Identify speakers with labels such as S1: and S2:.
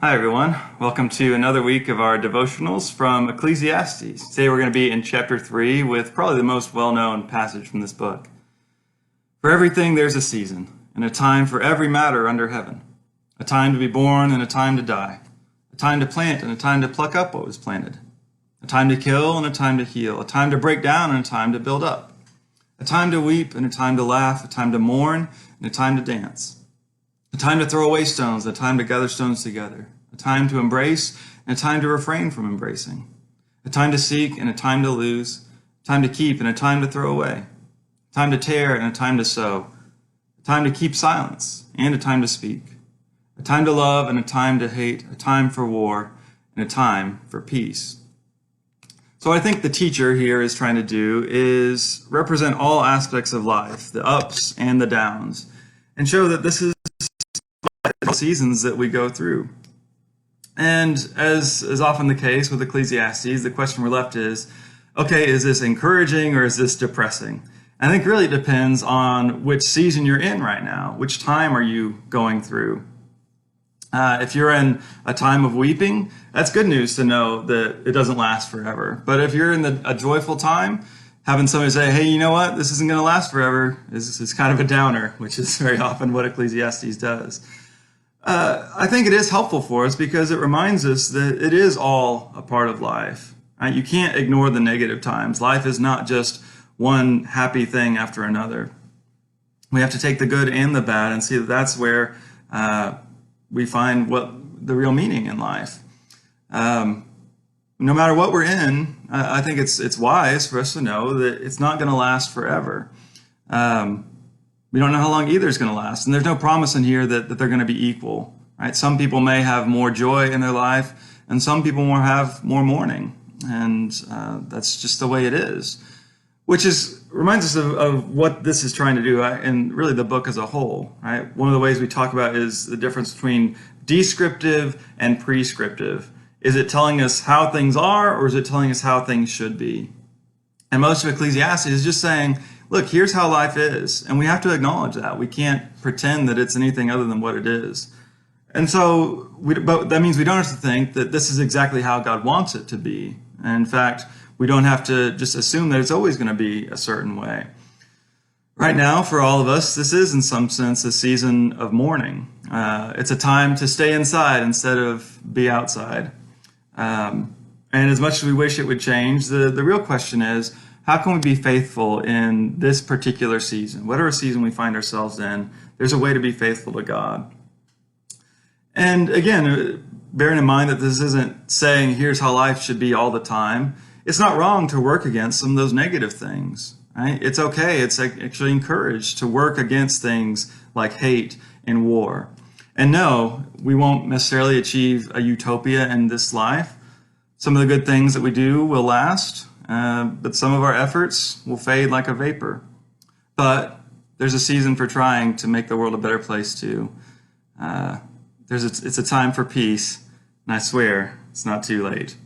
S1: Hi, everyone. Welcome to another week of our devotionals from Ecclesiastes. Today we're going to be in chapter 3 with probably the most well-known passage from this book. For everything there's a season, and a time for every matter under heaven. A time to be born and a time to die. A time to plant and a time to pluck up what was planted. A time to kill and a time to heal. A time to break down and a time to build up. A time to weep and a time to laugh. A time to mourn and a time to dance. A time to throw away stones, a time to gather stones together. A time to embrace and a time to refrain from embracing. A time to seek and a time to lose. A time to keep and a time to throw away. A time to tear and a time to sow. A time to keep silence and a time to speak. A time to love and a time to hate. A time for war and a time for peace. So what I think the teacher here is trying to do is represent all aspects of life, the ups and the downs, and show that this is seasons that we go through. And as is often the case with Ecclesiastes, the question we're left is, okay, is this encouraging or is this depressing? I think really it depends on which season you're in right now. Which time are you going through? If you're in a time of weeping, that's good news to know that it doesn't last forever. But if you're in a joyful time, having somebody say, hey, you know what, this isn't going to last forever, is kind of a downer, which is very often what Ecclesiastes does. I think it is helpful for us because it reminds us that it is all a part of life. Right? You can't ignore the negative times. Life is not just one happy thing after another. We have to take the good and the bad and see that that's where we find what the real meaning in life. No matter what we're in, I think it's wise for us to know that it's not going to last forever. We don't know how long either is going to last. And there's no promise in here that they're going to be equal. Right? Some people may have more joy in their life, and some people will have more mourning. And that's just the way it is. Which reminds us of what this is trying to do, and really the book as a whole. Right? One of the ways we talk about is the difference between descriptive and prescriptive. Is it telling us how things are, or is it telling us how things should be? And most of Ecclesiastes is just saying, look, here's how life is, and we have to acknowledge that. We can't pretend that it's anything other than what it is. And so, but that means we don't have to think that this is exactly how God wants it to be. And in fact, we don't have to just assume that it's always going to be a certain way. Right now, for all of us, this is in some sense a season of mourning. It's a time to stay inside instead of be outside. And as much as we wish it would change, the real question is, how can we be faithful in this particular season? Whatever season we find ourselves in, there's a way to be faithful to God. And again, bearing in mind that this isn't saying here's how life should be all the time, it's not wrong to work against some of those negative things. Right? It's okay. It's actually encouraged to work against things like hate and war. And no, we won't necessarily achieve a utopia in this life. Some of the good things that we do will last. But some of our efforts will fade like a vapor. But there's a season for trying to make the world a better place too. It's a time for peace, and I swear it's not too late.